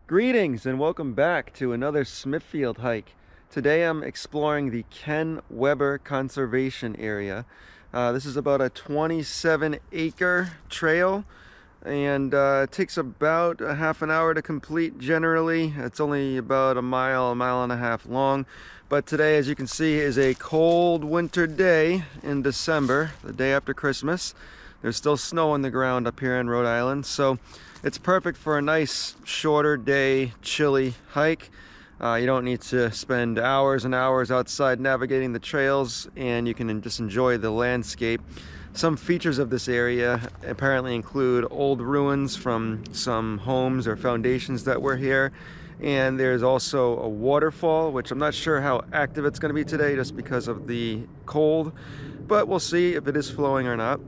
Greetings and welcome back to another Smithfield hike. Today I'm exploring the Ken Weber Conservation Area. This is about a 27-acre trail, and it takes about a half an hour to complete generally. It's only about a mile and a half long. But today, as you can see, is a cold winter day in December, the day after Christmas. There's still snow on the ground up here in Rhode Island, so it's perfect for a nice shorter day, chilly hike. You don't need to spend hours and hours outside navigating the trails, and you can just enjoy the landscape. Some features of this area apparently include old ruins from some homes or foundations that were here. And there's also a waterfall, which I'm not sure how active it's going to be today just because of the cold, but we'll see if it is flowing or not.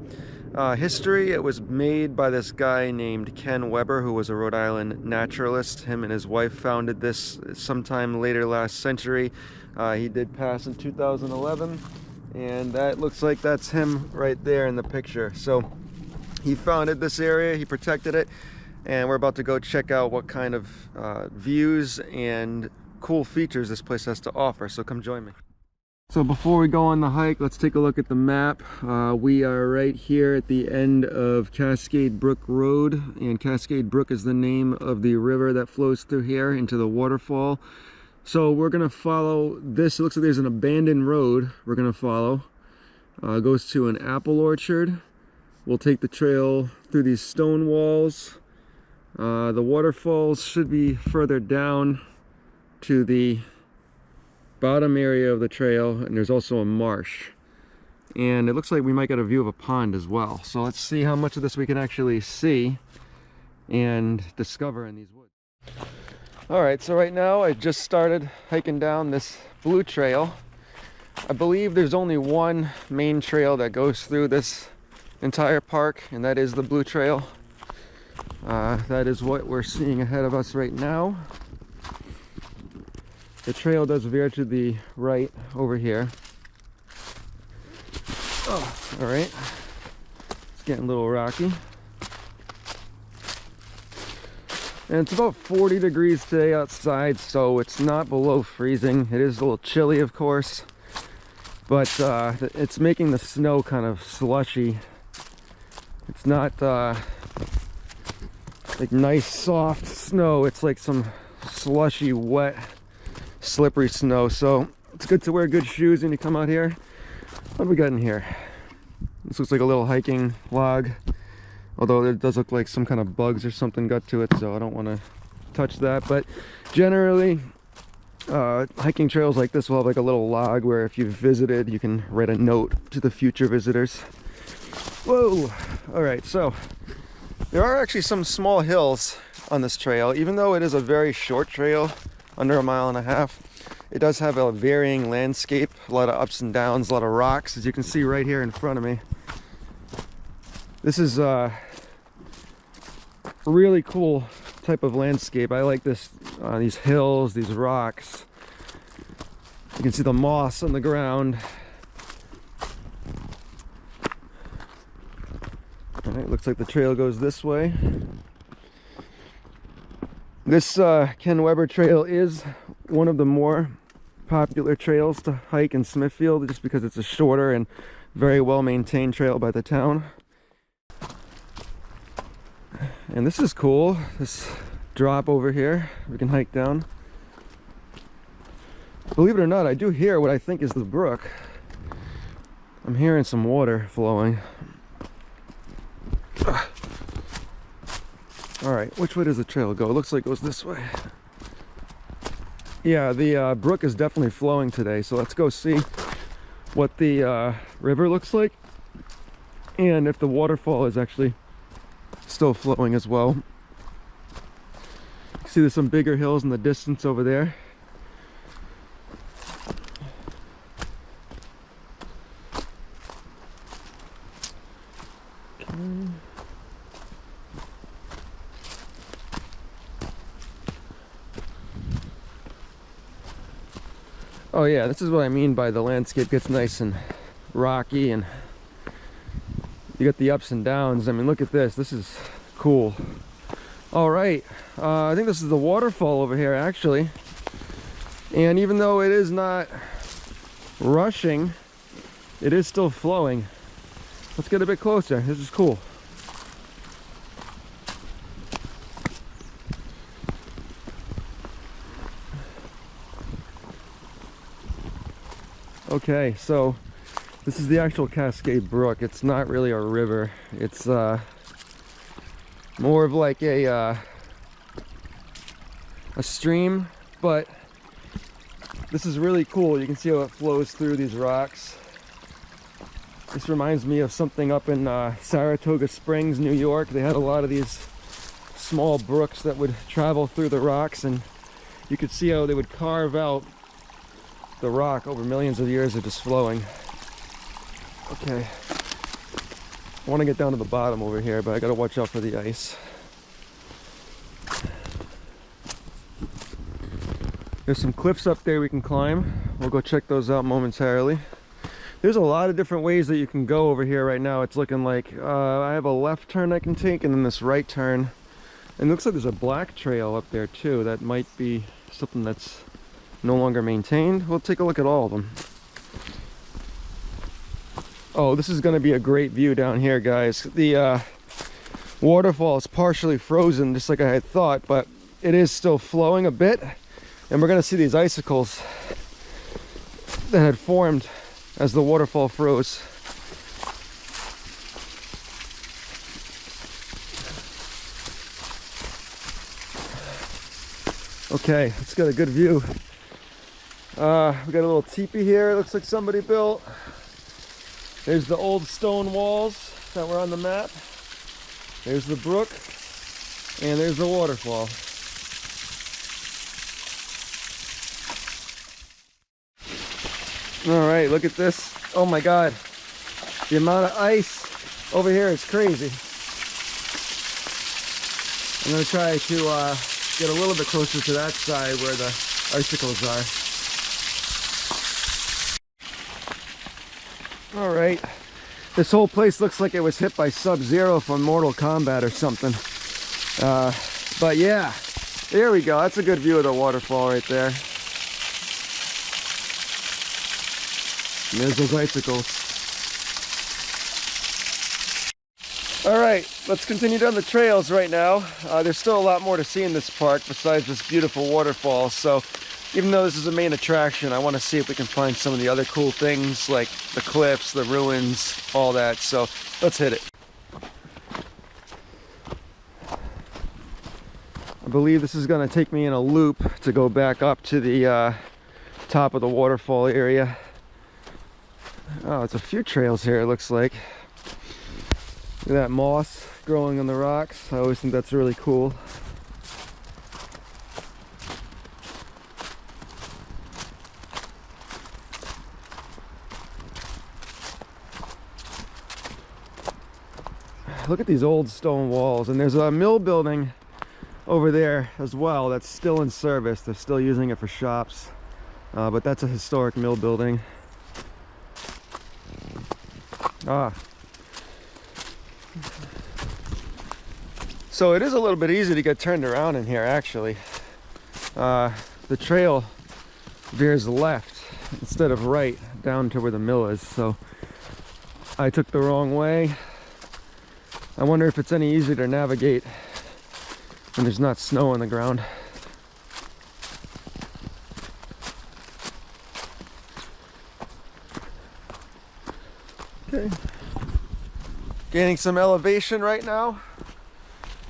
History, it was made by this guy named Ken Weber, who was a Rhode Island naturalist. Him and his wife founded this sometime later last century. He did pass in 2011, and that looks like that's him right there in the picture. So he founded this area, he protected it, and we're about to go check out what kind of views and cool features this place has to offer. So come join me. So before we go on the hike, let's take a look at the map. We are right here at the end of Cascade Brook Road, and Cascade Brook is the name of the river that flows through here into the waterfall. So we're gonna follow this. It looks like there's an abandoned road we're gonna follow. It goes to an apple orchard. We'll take the trail through these stone walls. The waterfalls should be further down to the bottom area of the trail, and there's also a marsh, and it looks like we might get a view of a pond as well. So let's see how much of this we can actually see and discover in these woods. All right, so right now I just started hiking down this blue trail. I believe there's only one main trail that goes through this entire park, and that is the blue trail. That is what we're seeing ahead of us right now. The trail does veer to the right over here. Oh, all right. It's getting a little rocky. And it's about 40 degrees today outside, so it's not below freezing. It is a little chilly, of course, but it's making the snow kind of slushy. It's not like nice, soft snow. It's like some slushy, wet, slippery snow. So it's good to wear good shoes when you come out here. What do we got in here? This looks like a little hiking log, although it does look like some kind of bugs or something got to it, so I don't want to touch that. But generally hiking trails like this will have like a little log where if you've visited, you can write a note to the future visitors. Whoa! All right, so there are actually some small hills on this trail. Even though it is a very short trail, under a mile and a half, it does have a varying landscape, a lot of ups and downs, a lot of rocks, as you can see right here in front of me. This is a really cool type of landscape. I like this, these hills, these rocks. You can see the moss on the ground. All right, looks like the trail goes this way. This Ken Weber trail is one of the more popular trails to hike in Smithfield, just because it's a shorter and very well maintained trail by the town. And this is cool, this drop over here we can hike down. Believe it or not, I do hear what I think is the brook. I'm hearing some water flowing. All right, which way does the trail go? It looks like it goes this way. Yeah, the brook is definitely flowing today, so let's go see what the river looks like and if the waterfall is actually still flowing as well. You see there's some bigger hills in the distance over there. Okay. Oh yeah, this is what I mean by the landscape gets nice and rocky and you get the ups and downs. I mean, look at this. This is cool. All right. I think this is the waterfall over here, actually. And even though it is not rushing, it is still flowing. Let's get a bit closer. This is cool. Okay, so this is the actual Cascade Brook. It's not really a river. It's more of like a stream, but this is really cool. You can see how it flows through these rocks. This reminds me of something up in Saratoga Springs, New York. They had a lot of these small brooks that would travel through the rocks, and you could see how they would carve out the rock over millions of years of just flowing. Okay, I want to get down to the bottom over here, but I gotta watch out for the ice. There's some cliffs up there we can climb. We'll go check those out momentarily. There's a lot of different ways that you can go over here right now. It's looking like I have a left turn I can take and then this right turn. And it looks like there's a black trail up there too. That might be something that's no longer maintained. We'll take a look at all of them. Oh, this is going to be a great view down here, guys. The waterfall is partially frozen, just like I had thought, but it is still flowing a bit. And we're going to see these icicles that had formed as the waterfall froze. Okay, let's get a good view. We got a little teepee here. It looks like somebody built. There's the old stone walls that were on the map. There's the brook, and there's the waterfall. All right, look at this. Oh my God. The amount of ice over here is crazy. I'm gonna try to get a little bit closer to that side where the icicles are. All right, this whole place looks like it was hit by Sub-Zero from Mortal Kombat or something. But yeah, there we go. That's a good view of the waterfall right there. And there's those icicles. All right, let's continue down the trails right now. There's still a lot more to see in this park besides this beautiful waterfall. So even though this is a main attraction, I want to see if we can find some of the other cool things like the cliffs, the ruins, all that. So let's hit it. I believe this is going to take me in a loop to go back up to the top of the waterfall area. Oh, it's a few trails here, it looks like. Look at that moss growing on the rocks. I always think that's really cool. Look at these old stone walls, and there's a mill building over there as well that's still in service. They're still using it for shops, but that's a historic mill building. So it is a little bit easy to get turned around in here, actually. The trail veers left instead of right down to where the mill is, so I took the wrong way. I wonder if it's any easier to navigate when there's not snow on the ground. Okay, gaining some elevation right now,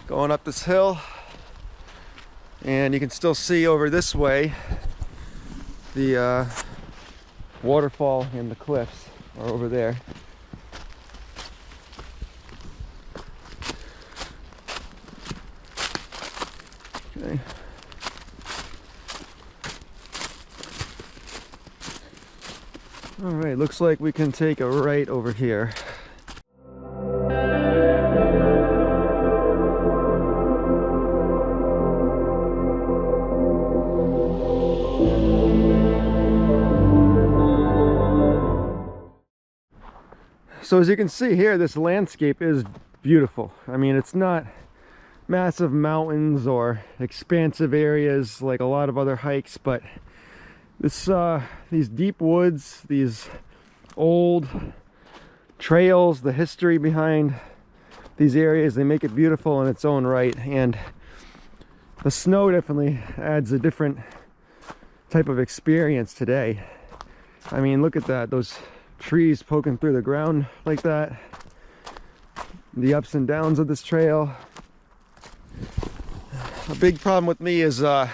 going up this hill, and you can still see over this way the waterfall and the cliffs are over there. Okay. All right, looks like we can take a right over here. So as you can see here, this landscape is beautiful. I mean, it's not massive mountains or expansive areas like a lot of other hikes, but this these deep woods, these old trails, the history behind these areas, they make it beautiful in its own right. And the snow definitely adds a different type of experience today. I mean, look at that, those trees poking through the ground like that, the ups and downs of this trail. A big problem with me is I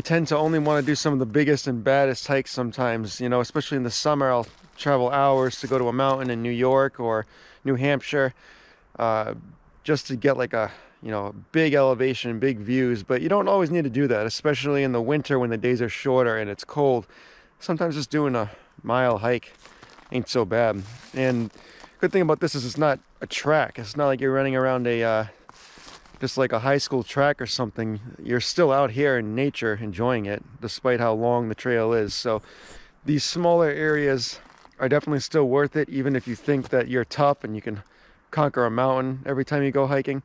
tend to only want to do some of the biggest and baddest hikes sometimes, you know, especially in the summer. I'll travel hours to go to a mountain in New York or New Hampshire just to get like a, you know, big elevation, big views. But you don't always need to do that, especially in the winter when the days are shorter and it's cold. Sometimes just doing a mile hike ain't so bad. And good thing about this is it's not a track. It's not like you're running around a just like a high school track or something. You're still out here in nature enjoying it, despite how long the trail is. So these smaller areas are definitely still worth it, even if you think that you're tough and you can conquer a mountain every time you go hiking.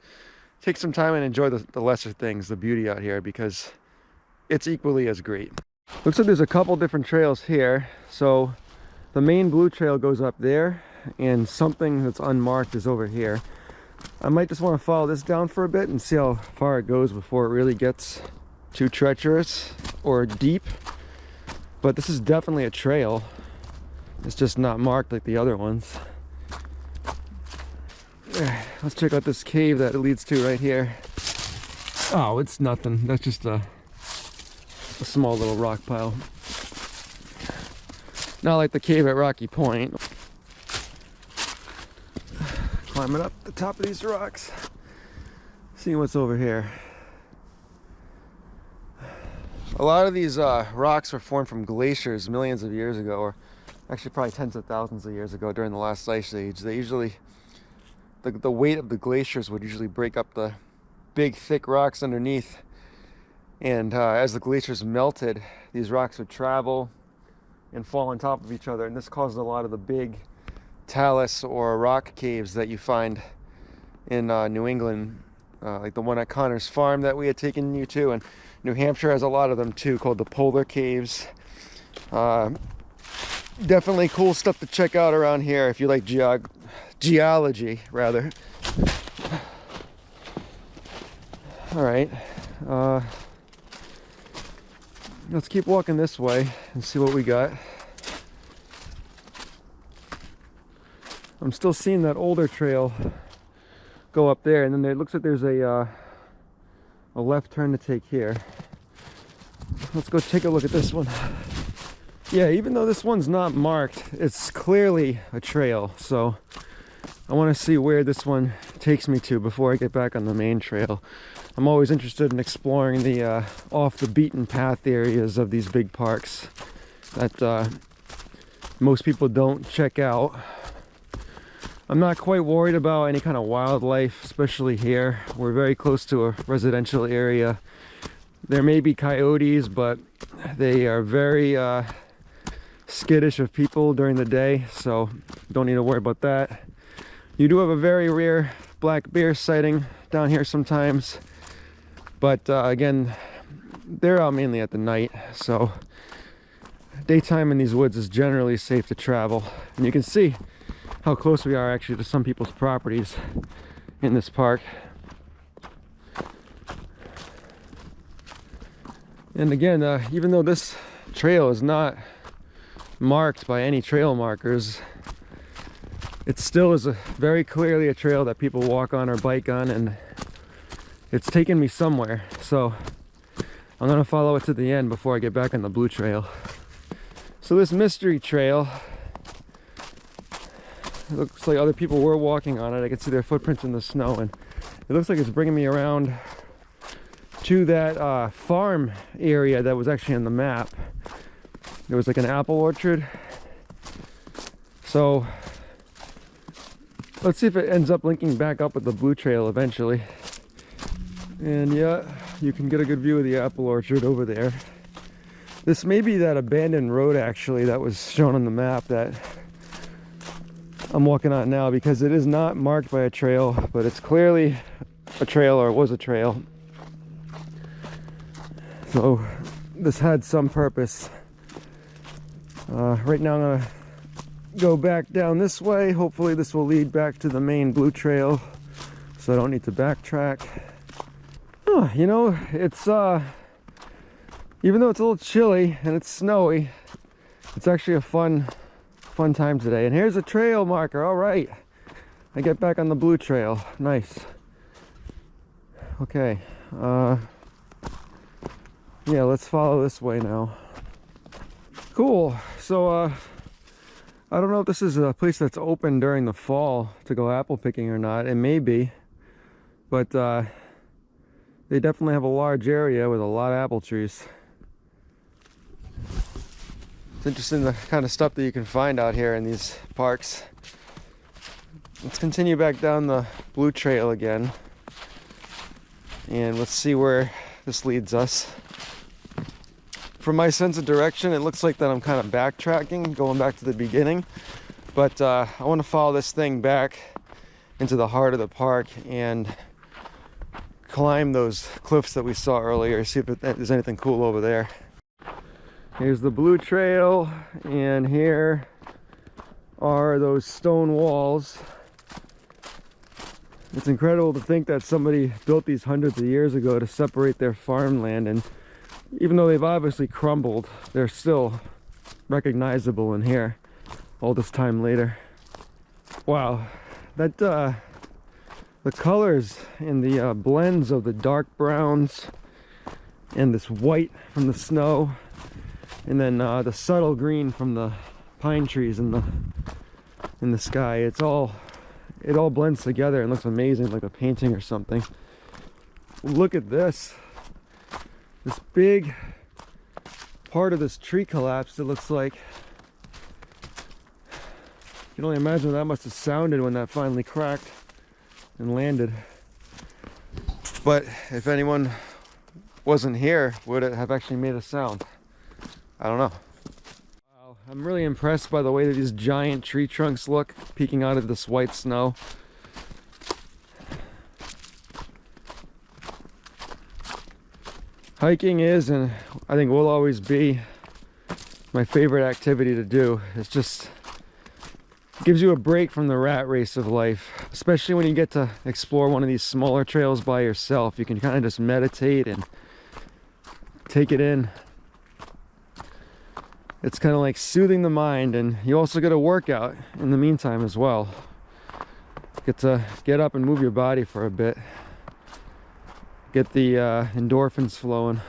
Take some time and enjoy the lesser things, the beauty out here, because it's equally as great. Looks like there's a couple different trails here. So the main blue trail goes up there, and something that's unmarked is over here. I might just want to follow this down for a bit and see how far it goes before it really gets too treacherous or deep. But this is definitely a trail. It's just not marked like the other ones. Let's check out this cave that it leads to right here. Oh, it's nothing. That's just a small little rock pile. Not like the cave at Rocky Point. Climbing up the top of these rocks, seeing what's over here. A lot of these rocks were formed from glaciers millions of years ago, or actually probably tens of thousands of years ago during the last ice age. They usually, the weight of the glaciers would usually break up the big thick rocks underneath, and as the glaciers melted, these rocks would travel and fall on top of each other, and this caused a lot of the big talus or rock caves that you find in New England, like the one at Connor's farm that we had taken you to, and New Hampshire has a lot of them too, called the polar caves. Definitely cool stuff to check out around here if you like geology rather. All right, let's keep walking this way and see what we got. I'm still seeing that older trail go up there, and then it looks like there's a left turn to take here. Let's go take a look at this one. Yeah, even though this one's not marked, it's clearly a trail, so I want to see where this one takes me to before I get back on the main trail. I'm always interested in exploring the off the beaten path areas of these big parks that most people don't check out. I'm not quite worried about any kind of wildlife, especially here. We're very close to a residential area. There may be coyotes, but they are very skittish of people during the day, so don't need to worry about that. You do have a very rare black bear sighting down here sometimes, but again, they're out mainly at the night, so daytime in these woods is generally safe to travel. And you can see how close we are actually to some people's properties in this park. And again, even though this trail is not marked by any trail markers, it still is very clearly a trail that people walk on or bike on, and it's taken me somewhere. So I'm gonna follow it to the end before I get back on the blue trail. So this mystery trail, it looks like other people were walking on it. I can see their footprints in the snow, and it looks like it's bringing me around to that farm area that was actually on the map. There was like an apple orchard. So let's see if it ends up linking back up with the blue trail eventually. And yeah, you can get a good view of the apple orchard over there. This may be that abandoned road actually that was shown on the map that I'm walking on now, because it is not marked by a trail, but it's clearly a trail, or it was a trail. So this had some purpose. Right now I'm gonna go back down this way. Hopefully this will lead back to the main blue trail, so I don't need to backtrack. Oh, you know, it's even though it's a little chilly and it's snowy, it's actually a fun time today. And here's a trail marker. All right, I get back on the blue trail. Nice. Okay, yeah, let's follow this way now. Cool. So I don't know if this is a place that's open during the fall to go apple picking or not. It may be, but they definitely have a large area with a lot of apple trees. It's interesting the kind of stuff that you can find out here in these parks. Let's continue back down the blue trail again, and let's see where this leads us. From my sense of direction, it looks like that I'm kind of backtracking, going back to the beginning, but I want to follow this thing back into the heart of the park and climb those cliffs that we saw earlier, see if there's anything cool over there. Here's the blue trail, and here are those stone walls. It's incredible to think that somebody built these hundreds of years ago to separate their farmland, and even though they've obviously crumbled, they're still recognizable in here all this time later. Wow, that the colors and the blends of the dark browns and this white from the snow, and then the subtle green from the pine trees in the sky. It all blends together and looks amazing, like a painting or something. Look at this. This big part of this tree collapsed, it looks like. You can only imagine what that must have sounded when that finally cracked and landed. But if anyone wasn't here, would it have actually made a sound? I don't know. Wow, I'm really impressed by the way that these giant tree trunks look peeking out of this white snow. Hiking is, and I think will always be, my favorite activity to do. It's just gives you a break from the rat race of life, especially when you get to explore one of these smaller trails by yourself. You can kind of just meditate and take it in. It's kind of like soothing the mind, and you also get a workout in the meantime as well. Get to get up and move your body for a bit. Get the endorphins flowing.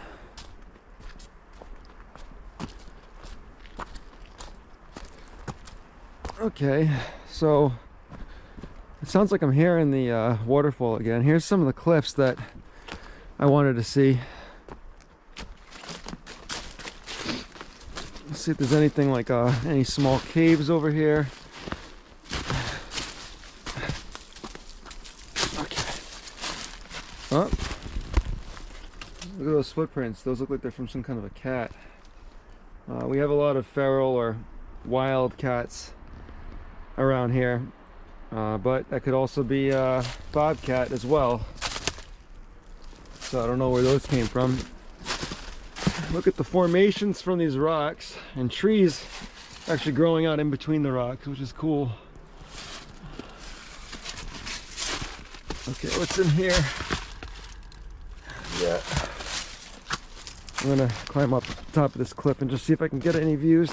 Okay, so it sounds like I'm here in the waterfall again. Here's some of the cliffs that I wanted to see. Let's see if there's anything like any small caves over here. Okay. Oh, look at those footprints. Those look like they're from some kind of a cat. We have a lot of feral or wild cats around here, but that could also be a bobcat as well. So I don't know where those came from. Look at the formations from these rocks, and trees actually growing out in between the rocks, which is cool. Okay, what's in here? Yeah. I'm gonna climb up the top of this cliff and just see if I can get any views.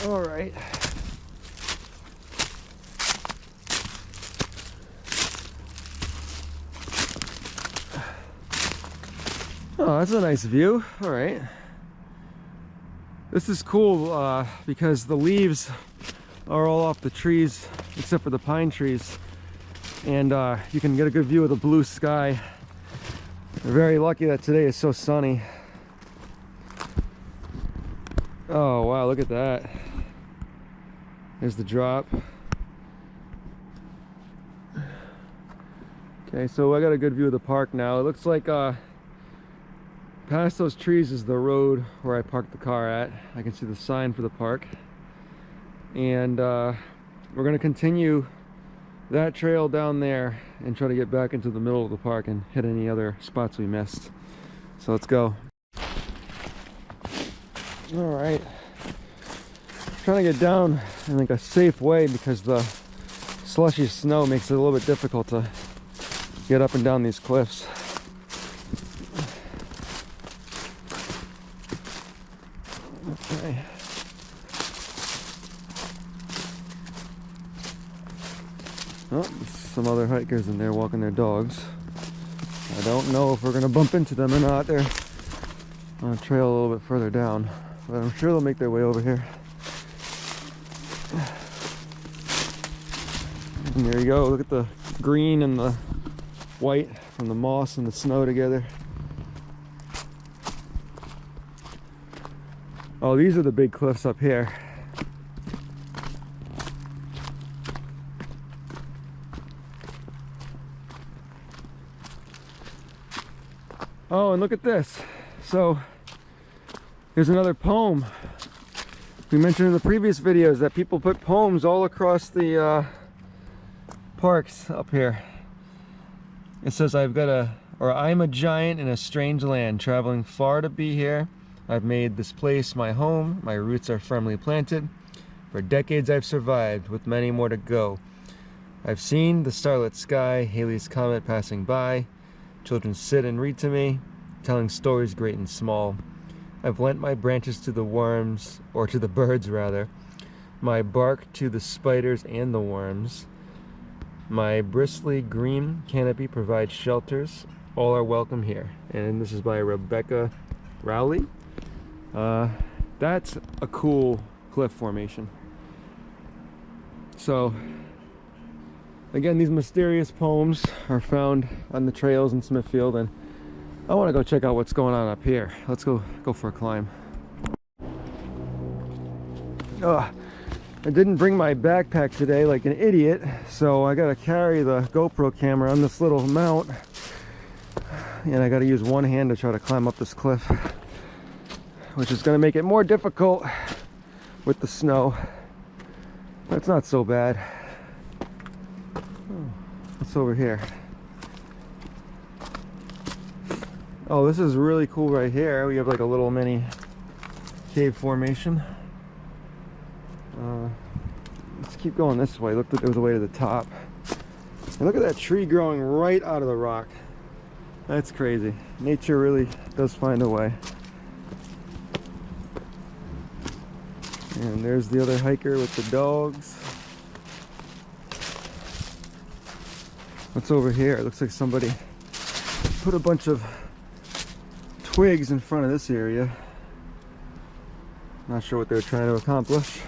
All right. Oh, that's a nice view. All right. This is cool because the leaves are all off the trees except for the pine trees, and you can get a good view of the blue sky. We're very lucky that today is so sunny. Oh wow, look at that. There's the drop. Okay, so I got a good view of the park now. It looks like past those trees is the road where I parked the car at. I can see the sign for the park. And we're going to continue that trail down there and try to get back into the middle of the park and hit any other spots we missed. So let's go. All right. Trying to get down in like a safe way because the slushy snow makes it a little bit difficult to get up and down these cliffs. Okay. Oh, some other hikers in there walking their dogs. I don't know if we're gonna bump into them or not. They're on a trail a little bit further down, but I'm sure they'll make their way over here. And there you go, look at the green and the white from the moss and the snow together. Oh, these are the big cliffs up here. Oh, and look at this. So here's another poem. We mentioned in the previous videos that people put poems all across the parks up here. It says, I'm a giant in a strange land, traveling far to be here. I've made this place my home, my roots are firmly planted. For decades I've survived, with many more to go. I've seen the starlit sky, Halley's Comet passing by. Children sit and read to me, telling stories great and small. I've lent my branches to the worms, or to the birds rather, my bark to the spiders and the worms. My bristly green canopy provides shelters. All are welcome here. And this is by Rebecca Rowley. That's a cool cliff formation. So, again, these mysterious poems are found on the trails in Smithfield, and I want to go check out what's going on up here. Let's go for a climb. I didn't bring my backpack today like an idiot, so I gotta carry the GoPro camera on this little mount, and I gotta use one hand to try to climb up this cliff, which is gonna make it more difficult with the snow. That's not so bad. What's over here? Oh, this is really cool right here. We have like a little mini cave formation. Let's keep going this way. Look, there's a way to the top. And look at that tree growing right out of the rock. That's crazy. Nature really does find a way. And there's the other hiker with the dogs. What's over here? It looks like somebody put a bunch of twigs in front of this area. Not sure what they're trying to accomplish.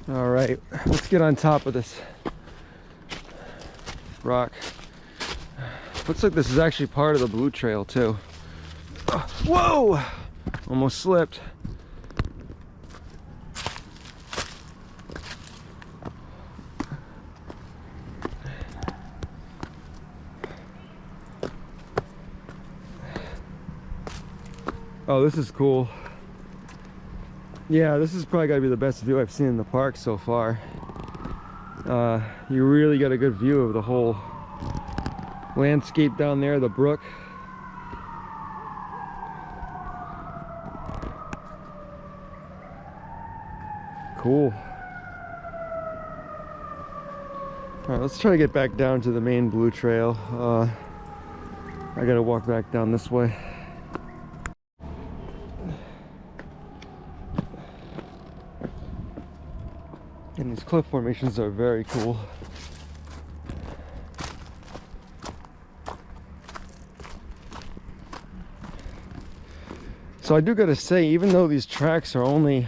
All right, let's get on top of this rock. Looks like this is actually part of the Blue Trail too. Whoa! Almost slipped. Oh, this is cool. Yeah, this is probably gotta be the best view I've seen in the park so far. You really get a good view of the whole landscape down there, the brook. Cool. All right, let's try to get back down to the main Blue Trail. I gotta walk back down this way. And these cliff formations are very cool. So I do gotta say, even though these tracks are only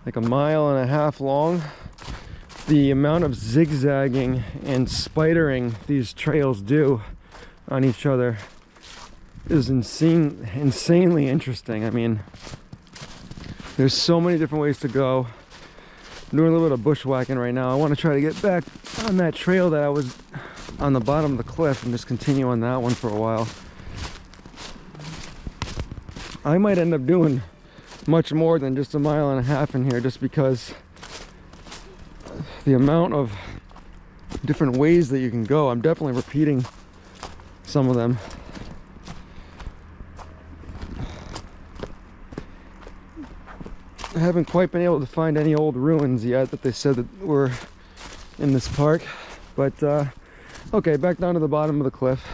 like 1.5 miles long, the amount of zigzagging and spidering these trails do on each other is insanely interesting. I mean, there's so many different ways to go. I'm doing a little bit of bushwhacking right now. I want to try to get back on that trail that I was on the bottom of the cliff and just continue on that one for a while. I might end up doing much more than just a mile and a half in here, just because the amount of different ways that you can go. I'm definitely repeating some of them. I haven't quite been able to find any old ruins yet that they said that were in this park, but okay, back down to the bottom of the cliff,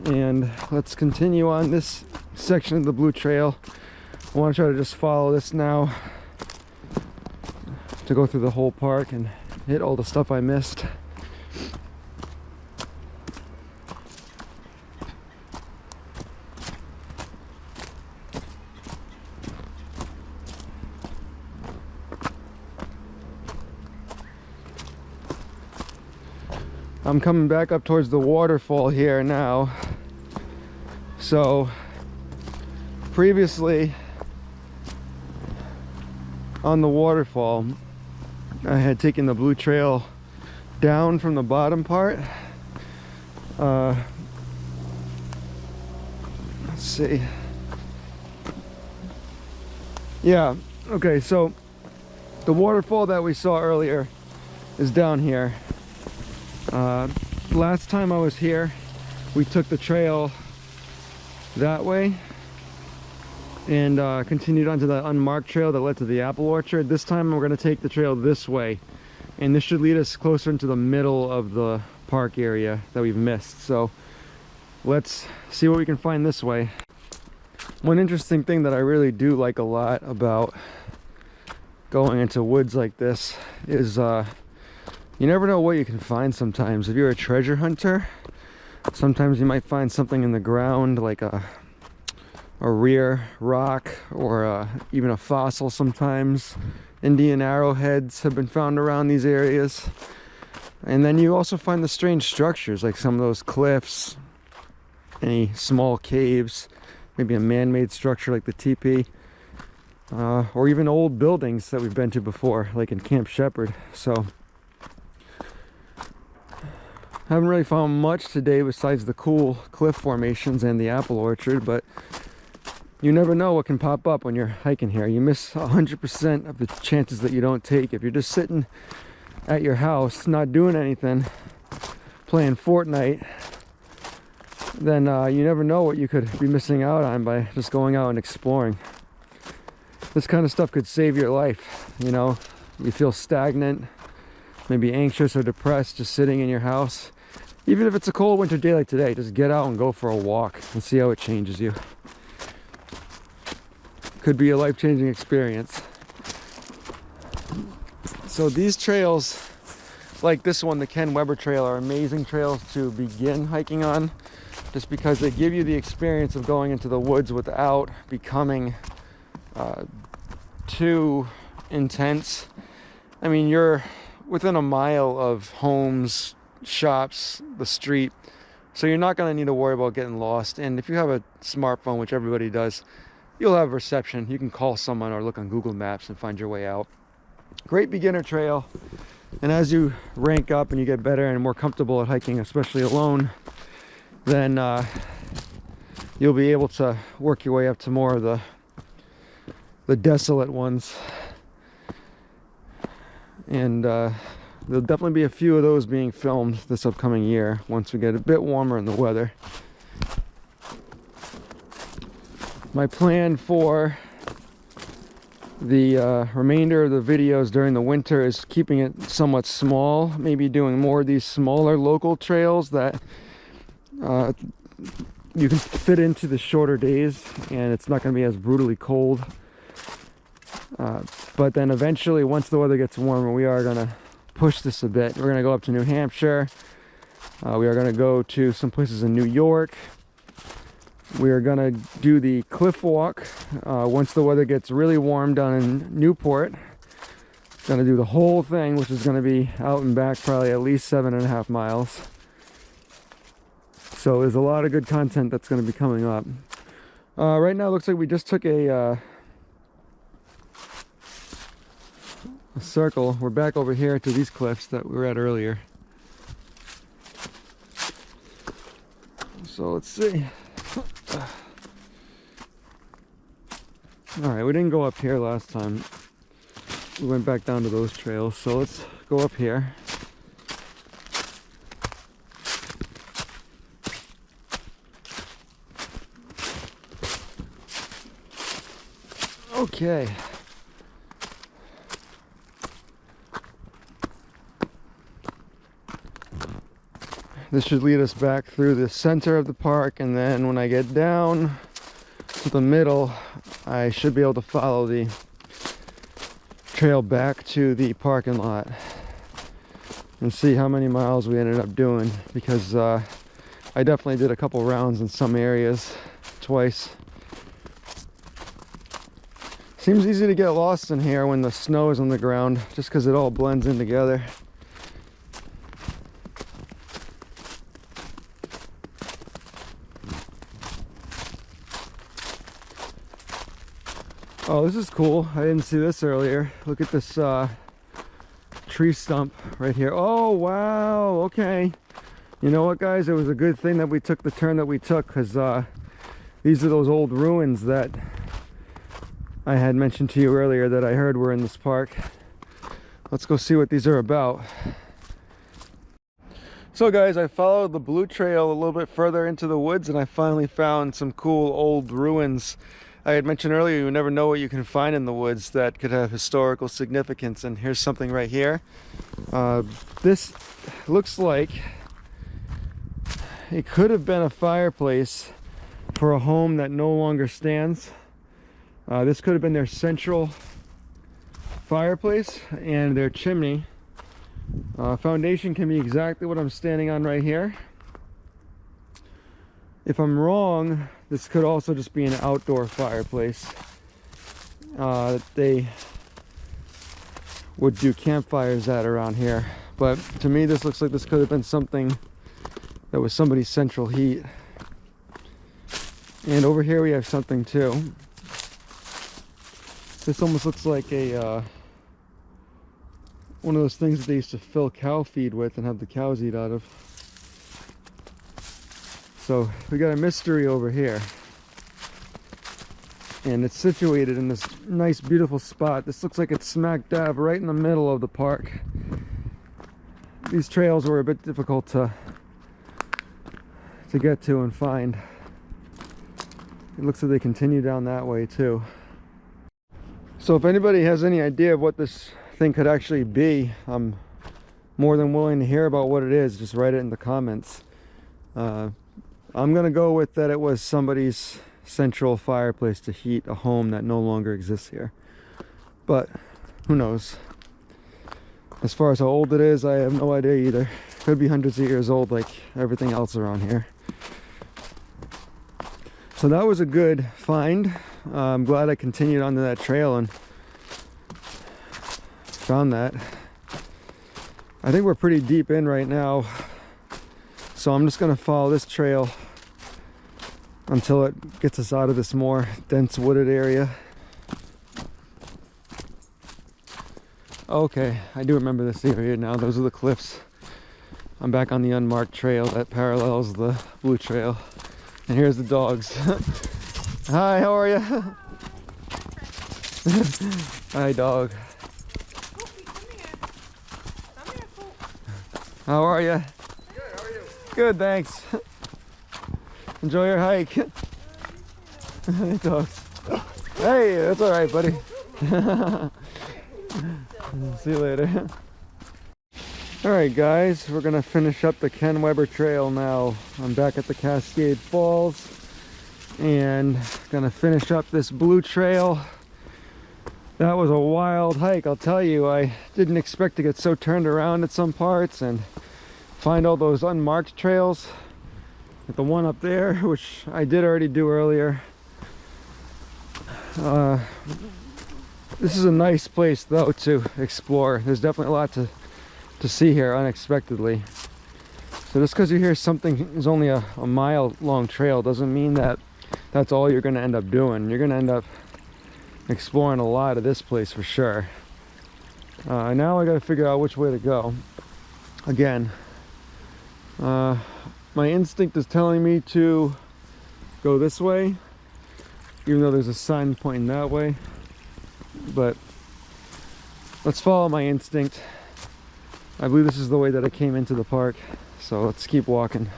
and let's continue on this section of the Blue Trail. I want to try to just follow this now to go through the whole park and hit all the stuff I missed. I'm coming back up towards the waterfall here now. So previously on the waterfall, I had taken the Blue Trail down from the bottom part. Let's see. Yeah, okay, so the waterfall that we saw earlier is down here. Last time I was here, we took the trail that way and continued onto the unmarked trail that led to the apple orchard. This time we're going to take the trail this way, and this should lead us closer into the middle of the park area that we've missed. So let's see what we can find this way. One interesting thing that I really do like a lot about going into woods like this is you never know what you can find sometimes. If you're a treasure hunter, sometimes you might find something in the ground, like a rear rock, or even a fossil sometimes. Indian arrowheads have been found around these areas. And then you also find the strange structures, like some of those cliffs, any small caves, maybe a man-made structure like the teepee, or even old buildings that we've been to before, like in Camp Shepherd. So haven't really found much today besides the cool cliff formations and the apple orchard, but you never know what can pop up when you're hiking here. You miss 100% of the chances that you don't take. If you're just sitting at your house, not doing anything, playing Fortnite, then you never know what you could be missing out on by just going out and exploring. This kind of stuff could save your life, you know. You feel stagnant, maybe anxious or depressed, just sitting in your house. Even if it's a cold winter day like today, just get out and go for a walk and see how it changes you. Could be a life-changing experience. So these trails, like this one, the Ken Weber Trail, are amazing trails to begin hiking on, just because they give you the experience of going into the woods without becoming too intense. I mean, you're within a mile of homes, shops, the street, so you're not going to need to worry about getting lost. And if you have a smartphone, which everybody does, you'll have reception. You can call someone or look on Google Maps and find your way out. Great beginner trail. And as you rank up and you get better and more comfortable at hiking, especially alone, then you'll be able to work your way up to more of the desolate ones. And there'll definitely be a few of those being filmed this upcoming year once we get a bit warmer in the weather. My plan for the remainder of the videos during the winter is keeping it somewhat small, maybe doing more of these smaller local trails that you can fit into the shorter days, and it's not going to be as brutally cold. But then eventually, once the weather gets warmer, we are going to push this a bit. We're going to go up to New Hampshire. We are going to go to some places in New York. We are going to do the cliff walk once the weather gets really warm down in Newport. Going to do the whole thing, which is going to be out and back probably at least 7.5 miles. So there's a lot of good content that's going to be coming up. Right now it looks like we just took a circle. We're back over here to these cliffs that we were at earlier. So let's see. Alright, we didn't go up here last time. We went back down to those trails, so let's go up here. Okay. This should lead us back through the center of the park, and then when I get down to the middle, I should be able to follow the trail back to the parking lot and see how many miles we ended up doing, because I definitely did a couple rounds in some areas twice. Seems easy to get lost in here when the snow is on the ground, just because it all blends in together. Oh, this is cool. I didn't see this earlier. Look at this tree stump right here. Oh, wow. Okay. You know what, guys? It was a good thing that we took the turn that we took, because these are those old ruins that I had mentioned to you earlier that I heard were in this park. Let's go see what these are about. So guys, I followed the blue trail a little bit further into the woods, and I finally found some cool old ruins. I had mentioned earlier, you never know what you can find in the woods that could have historical significance, and here's something right here. This looks like it could have been a fireplace for a home that no longer stands. This could have been their central fireplace and their chimney. Foundation can be exactly what I'm standing on right here. If I'm wrong, this could also just be an outdoor fireplace that they would do campfires at around here. But to me, this looks like this could have been something that was somebody's central heat. And over here we have something too. This almost looks like a one of those things that they used to fill cow feed with and have the cows eat out of. So we got a mystery over here, and it's situated in this nice beautiful spot. This looks like it's smack dab right in the middle of the park. These trails were a bit difficult to get to and find. It looks like they continue down that way too. So if anybody has any idea of what this thing could actually be, I'm more than willing to hear about what it is. Just write it in the comments. I'm gonna go with that it was somebody's central fireplace to heat a home that no longer exists here, but who knows. As far as how old it is, I have no idea either. Could be hundreds of years old like everything else around here. So that was a good find. I'm glad I continued onto that trail and found that. I think we're pretty deep in right now, so I'm just gonna follow this trail until it gets us out of this more dense wooded area. Okay, I do remember this area now. Those are the cliffs. I'm back on the unmarked trail that parallels the blue trail. And here's the dogs. Hi, how are you? Hi, dog. How are you? Good, how are you? Good, thanks. Enjoy your hike. Hey, dogs. Hey, that's all right, buddy. See you later. All right, guys, we're gonna finish up the Ken Weber Trail now. I'm back at the Cascade Falls and gonna finish up this blue trail. That was a wild hike, I'll tell you. I didn't expect to get so turned around at some parts and find all those unmarked trails. Like the one up there, which I did already do earlier. This is a nice place though to explore. There's definitely a lot to see here unexpectedly. So So just because you hear something is only a mile long trail doesn't mean that that's all you're going to end up doing. You're going to end up exploring a lot of this place for sure. Now I got to figure out which way to go. Again, my instinct is telling me to go this way, even though there's a sign pointing that way. But let's follow my instinct. I believe this is the way that I came into the park, so let's keep walking.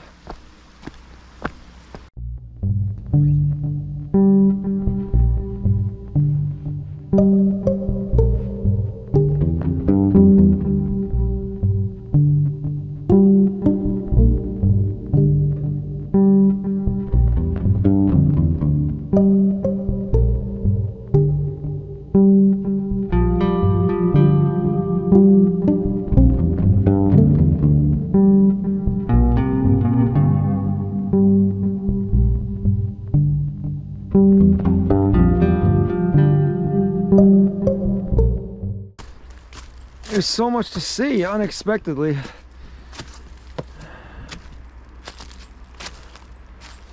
There's so much to see unexpectedly.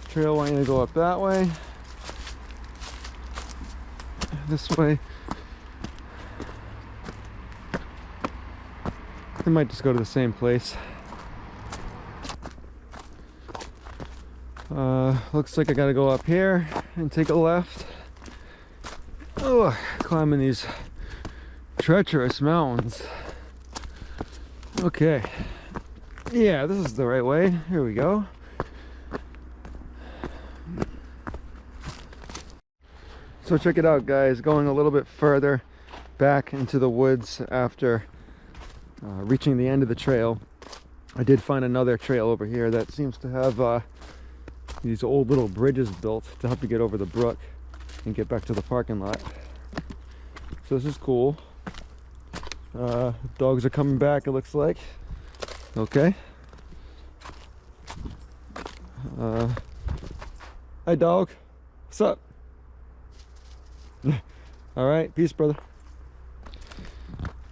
Trail wanting to go up that way, this way. They might just go to the same place. Looks like I gotta go up here and take a left. Oh, climbing these treacherous mountains. Okay, yeah, this is the right way. Here we go. So check it out, guys. Going a little bit further back into the woods after reaching the end of the trail, I did find another trail over here that seems to have these old little bridges built to help you get over the brook and get back to the parking lot. So this is cool. Dogs are coming back, it looks like. Okay. Hi, dog. What's up? All right, peace, brother.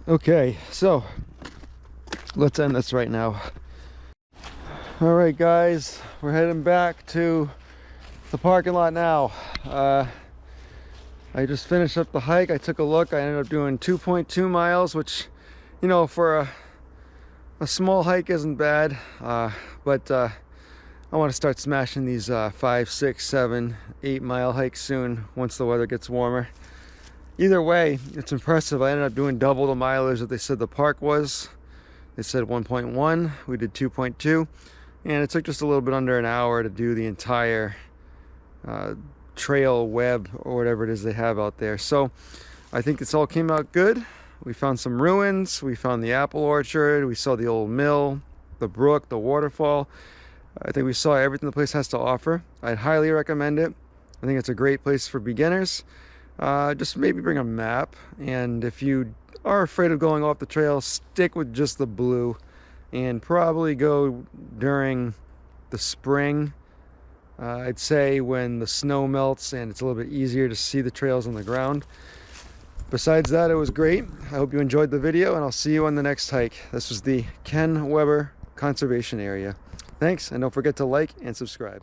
Okay, so let's end this right now. All right, guys, we're heading back to the parking lot now. I just finished up the hike. I took a look. I ended up doing 2.2 miles, which, you know, for a small hike isn't bad. But I want to start smashing these 5, 6, 7, 8 mile hikes soon once the weather gets warmer. Either way, it's impressive. I ended up doing double the mileage that they said the park was. They said 1.1. We did 2.2. And it took just a little bit under an hour to do the entire trail web or whatever it is they have out there. So I think this all came out good. We found some ruins, we found the apple orchard, we saw the old mill, the brook, the waterfall. I think we saw everything the place has to offer. I'd highly recommend it. I think it's a great place for beginners. Just maybe bring a map, and if you are afraid of going off the trail, stick with just the blue and probably go during the spring. I'd say when the snow melts and it's a little bit easier to see the trails on the ground. Besides that, it was great. I hope you enjoyed the video, and I'll see you on the next hike. This was the Ken Weber Conservation Area. Thanks, and don't forget to like and subscribe.